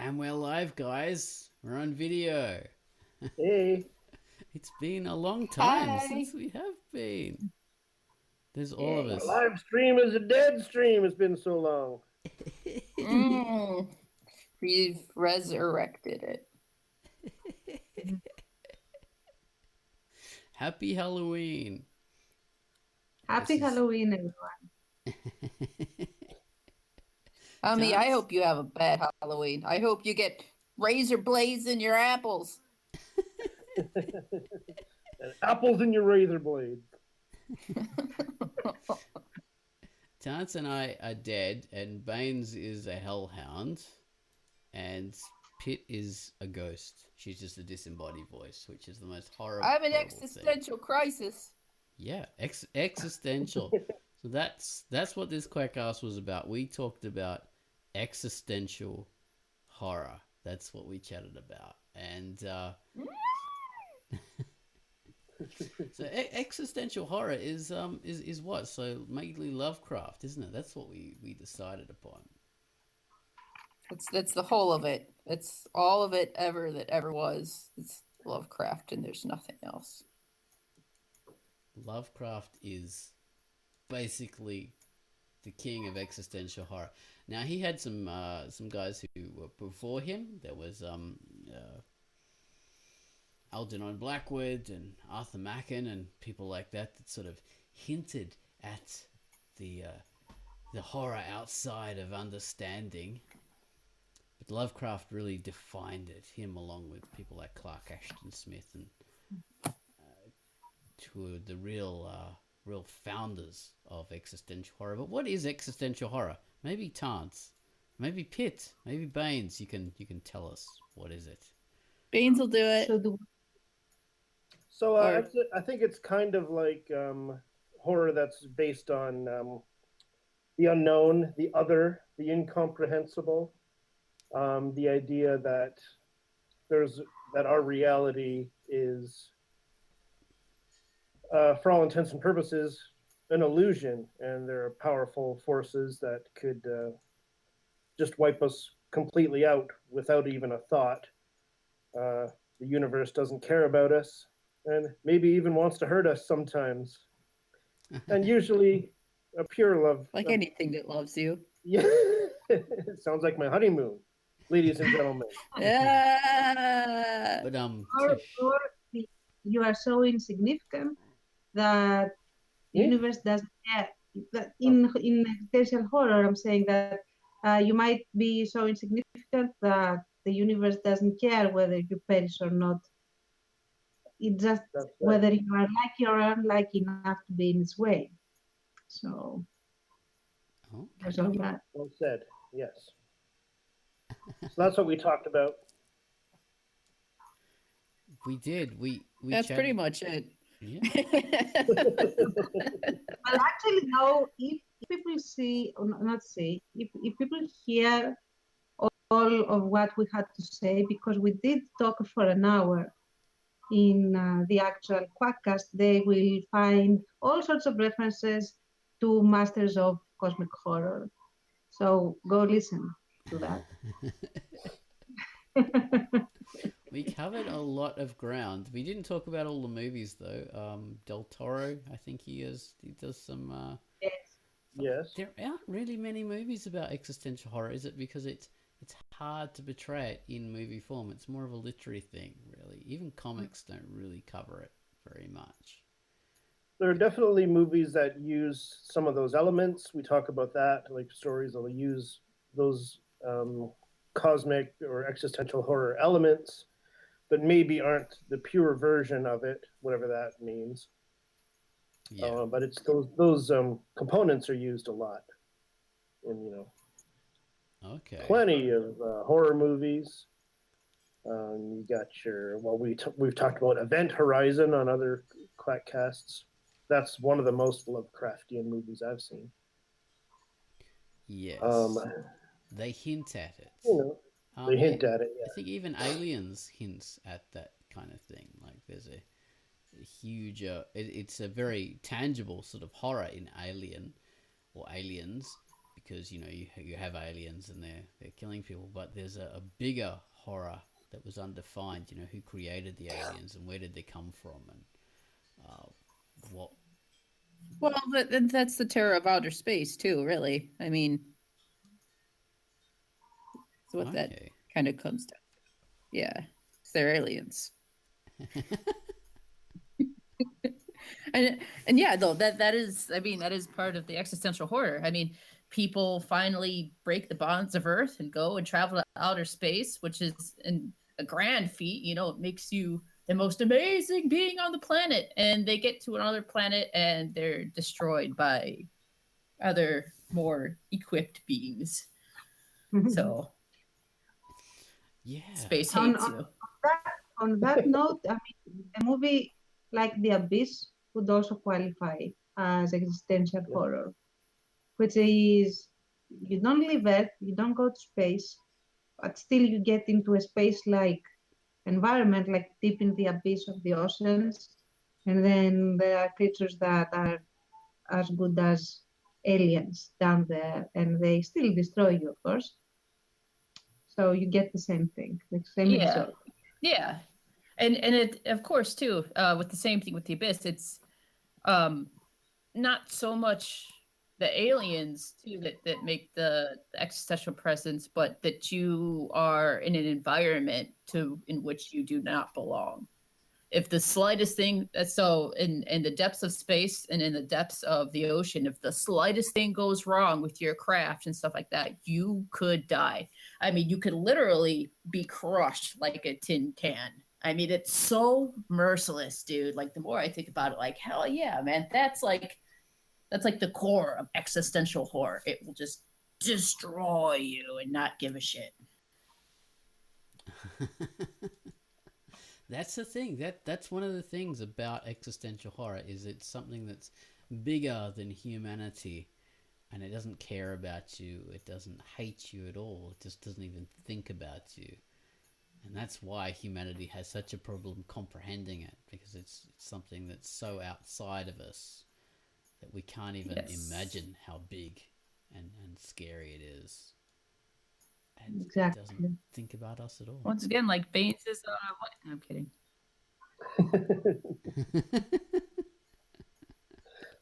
And we're live, guys. We're on video. Hey. It's been a long time Hi. since we have been. There's all of Yay. My us. live stream is a dead stream. It's been so long. Mm. We've resurrected it. Happy Halloween. Happy This is- Halloween, everyone. I Tantz? hope you have a bad Halloween. I hope you get razor blades in your apples. And apples in your razor blades. Tantz and I are dead, and Banes is a hellhound, and Pit is a ghost. She's just a disembodied voice, which is the most horrible. I have an horrible thing. existential crisis. Yeah, existential. So that's what this Quackcast was about. We talked about existential horror. That's what we chatted about, and so existential horror is what? So mainly Lovecraft, isn't it? That's what we decided upon. That's the whole of it. It's all of it ever that ever was. It's Lovecraft, and there's nothing else. Lovecraft is basically the king of existential horror. Now he had some guys who were before him. There was Algernon Blackwood and Arthur Machen and people like that sort of hinted at the horror outside of understanding. But Lovecraft really defined it. Him along with people like Clark Ashton Smith and two of the real founders of existential horror. But what is existential horror? Maybe Tantz, maybe Pitt, maybe Banes. You can tell us what is it. Banes will do it. So I think it's kind of like horror that's based on the unknown, the other, the incomprehensible. The idea that our reality is, for all intents and purposes, an illusion, and there are powerful forces that could just wipe us completely out without even a thought. The universe doesn't care about us, and maybe even wants to hurt us sometimes. And usually, a pure love. Like anything that loves you. Yeah, it sounds like my honeymoon, ladies and gentlemen. Yeah. But Or you are so insignificant that the universe doesn't care. That in existential horror, I'm saying that you might be so insignificant that the universe doesn't care whether you perish or not. It just whether you are lucky or unlucky enough to be in its way. So there's all that. Well said. Yes. So that's what we talked about. we did. We That's chatted. pretty much it. Yeah. Well, actually, no. If people see, or not see, if people hear all of what we had to say, because we did talk for an hour in the actual Quackcast, they will find all sorts of references to masters of cosmic horror. So go listen to that. We covered a lot of ground. We didn't talk about all the movies though. Del Toro, I think he does some. Yes. Yes. There aren't really many movies about existential horror. Is it because it's hard to portray it in movie form? It's more of a literary thing, really. Even comics don't really cover it very much. There are definitely movies that use some of those elements. We talk about that, like stories that will use those cosmic or existential horror elements, but maybe aren't the pure version of it, whatever that means. Yeah. But it's those components are used a lot, in Okay. plenty of horror movies. You got we've talked about Event Horizon on other Quackcasts. That's one of the most Lovecraftian movies I've seen. Yes. They hint at it. They hint at it. Yeah. I think even Aliens hints at that kind of thing. Like there's a huge, it's a very tangible sort of horror in Alien or Aliens because you have aliens and they're killing people, but there's a bigger horror that was undefined. Who created the aliens and where did they come from, and what. Well, that's the terror of outer space too, really. I mean, that's what that kind of comes down to. Yeah, they're aliens. and yeah, though that is, I mean, that is part of the existential horror. I mean, people finally break the bonds of Earth and go and travel to outer space, which is a grand feat. It makes you the most amazing being on the planet, and they get to another planet and they're destroyed by other more equipped beings. So space hates you. On that note, I mean, a movie like The Abyss would also qualify as existential horror, which is you don't live Earth, you don't go to space, but still you get into a space-like environment, like deep in the abyss of the oceans, and then there are creatures that are as good as aliens down there, and they still destroy you, of course. So you get the same thing, the same result. Yeah, and it, of course, too, with the same thing with the Abyss, it's not so much the aliens too that make the existential presence, but that you are in an environment in which you do not belong. If the slightest thing, so in the depths of space and in the depths of the ocean, if the slightest thing goes wrong with your craft and stuff like that, you could die. I mean, you could literally be crushed like a tin can. I mean, it's so merciless, dude. Like, the more I think about it, like, hell yeah, man, that's like the core of existential horror. It will just destroy you and not give a shit. That's the thing. That's one of the things about existential horror, is it's something that's bigger than humanity, and it doesn't care about you. It doesn't hate you at all. It just doesn't even think about you. And that's why humanity has such a problem comprehending it, because it's something that's so outside of us that we can't even imagine how big and scary it is. And exactly. It doesn't think about us at all. Once again, like Bane says, what? No, I'm kidding.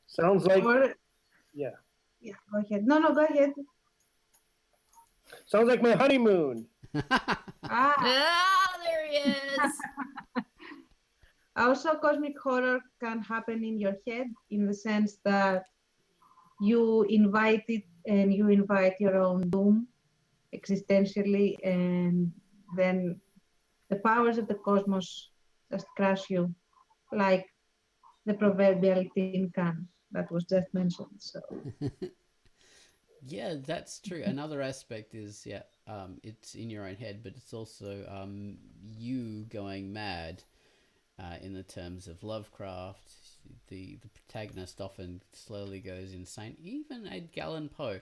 Sounds like... Yeah. Yeah, go ahead. No, go ahead. Sounds like my honeymoon. There he is. Also, cosmic horror can happen in your head, in the sense that you invite it and you invite your own doom existentially, and then the powers of the cosmos just crush you, like the proverbial tin can that was just mentioned. So yeah, that's true. Another aspect is it's in your own head, but it's also you going mad. In the terms of Lovecraft, the protagonist often slowly goes insane. Even Edgar Allan Poe,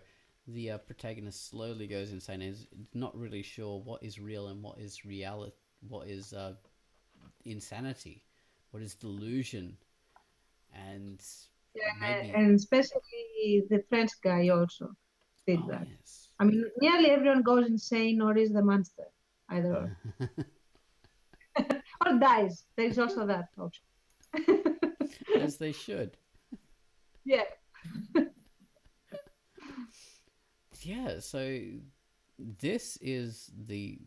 the protagonist slowly goes insane. Is not really sure what is real and what is reality, what is insanity, what is delusion, and and especially the French guy also did that. Yes. I mean, nearly everyone goes insane or is the monster, either or. Or dies. There's also that option. As they should. Yeah. Yeah, so this is the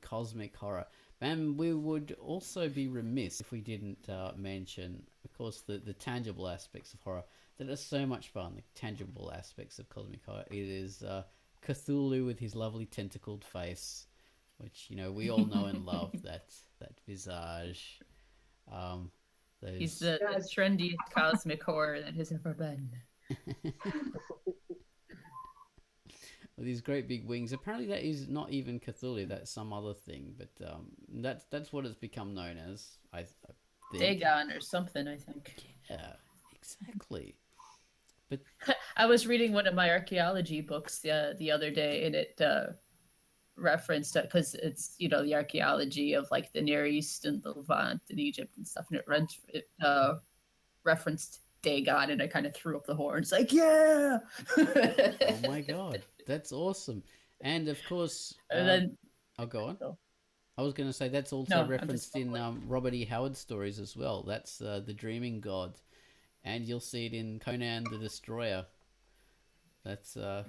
cosmic horror. And we would also be remiss if we didn't mention, of course, the tangible aspects of horror that are so much fun, the tangible aspects of cosmic horror. It is Cthulhu with his lovely tentacled face, which, we all know and love, that visage. He's the trendiest cosmic horror that has ever been. With these great big wings. Apparently that is not even Cthulhu, that's some other thing, but that's what it's become known as, I think. Dagon or something, I think. Yeah, exactly. But I was reading one of my archaeology books the other day, and it referenced it, because it's, the archaeology of like the Near East and the Levant and Egypt and stuff, and it referenced Dagon, and I kind of threw up the horns, like, yeah. Oh my god, that's awesome! And of course, And then, I'll go on. No. I was going to say that's also No, I'm referenced just in Robert E. Howard stories as well. That's the dreaming god, and you'll see it in Conan the Destroyer. That's the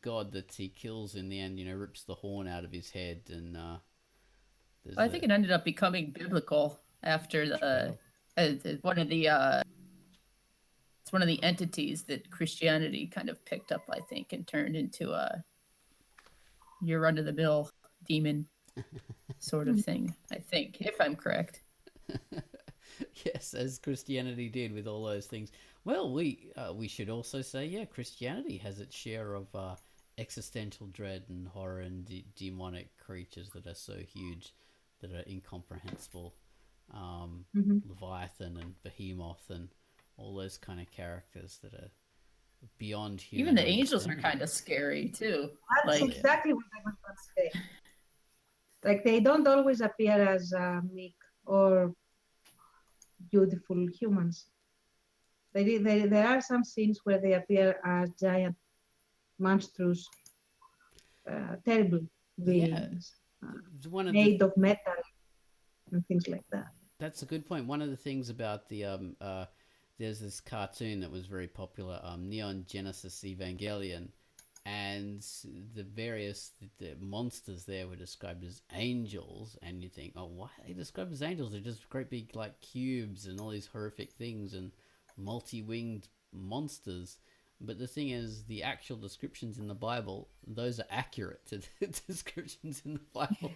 god that he kills in the end. You know, rips the horn out of his head, and I think it ended up becoming biblical after the one of the it's one of the entities that Christianity kind of picked up, I think, and turned into your run-of-the-mill demon sort of thing, I think, if I'm correct. Yes, as Christianity did with all those things. Well, we should also say, yeah, Christianity has its share of existential dread and horror and demonic creatures that are so huge that are incomprehensible. Leviathan and Behemoth and all those kind of characters that are beyond human. Even the angels are kind of scary too. That's exactly what I was going to say. Like, they don't always appear as meek or beautiful humans. There are some scenes where they appear as giant, monstrous, terrible beings, made of metal and things like that. That's a good point. One of the things about the there's this cartoon that was very popular, Neon Genesis Evangelion, and the various the monsters there were described as angels, and you think, oh, why are they described as angels? They're just great big like cubes and all these horrific things and multi-winged monsters. But the thing is, the actual descriptions in the Bible, those are accurate to the descriptions in the Bible.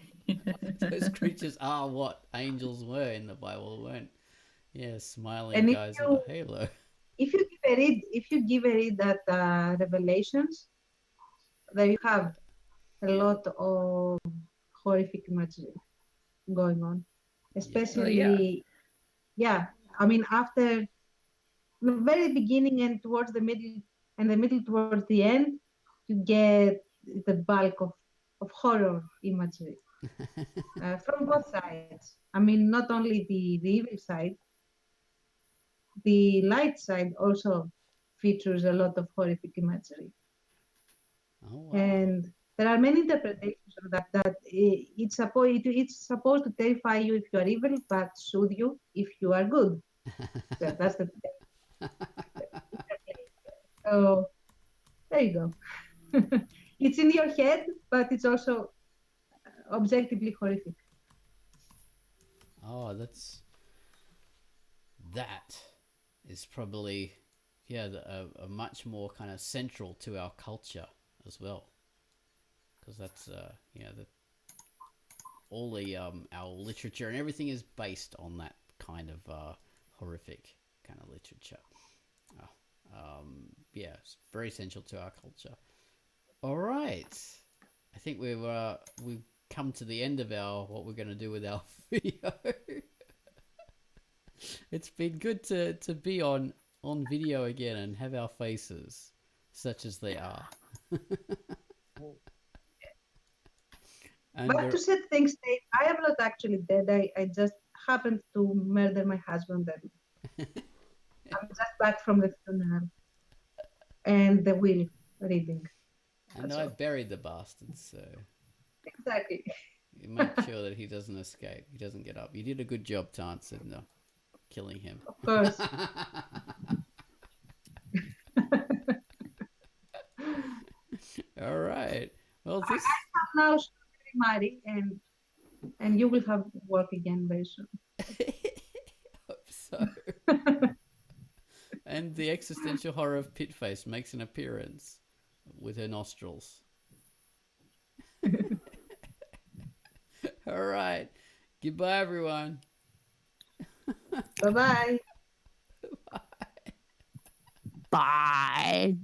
Those creatures are what angels were in the Bible, weren't? Yeah, smiling And guys with a halo. If you give a read at Revelations, there you have a lot of horrific imagery going on, especially I mean, after the very beginning and towards the middle, and the middle towards the end, you get the bulk of horror imagery from both sides. I mean, not only the evil side, the light side also features a lot of horrific imagery. Oh, wow. And there are many interpretations of that it's supposed to terrify you if you are evil, but soothe you if you are good. So that's the so there you go. It's in your head, but it's also objectively horrific. Oh, that is probably a much more kind of central to our culture as well, because that's all the our literature and everything is based on that kind of horrific kind of literature. It's very essential to our culture. All right, I think we've come to the end of what we're going to do with our video. It's been good to be on video again and have our faces such as they are. But to set things straight, I am not actually dead. I just happened to murder my husband, and I'm just back from the funeral and the will reading. And I buried the bastard, so exactly. you make sure that he doesn't escape. He doesn't get up. You did a good job, Tantz, in killing him. Of course. All right. Well, this I have now married, and you will have work again very soon. Hope so. And the existential horror of Pitface makes an appearance with her nostrils. All right. Goodbye, everyone. Bye-bye. Bye. Bye.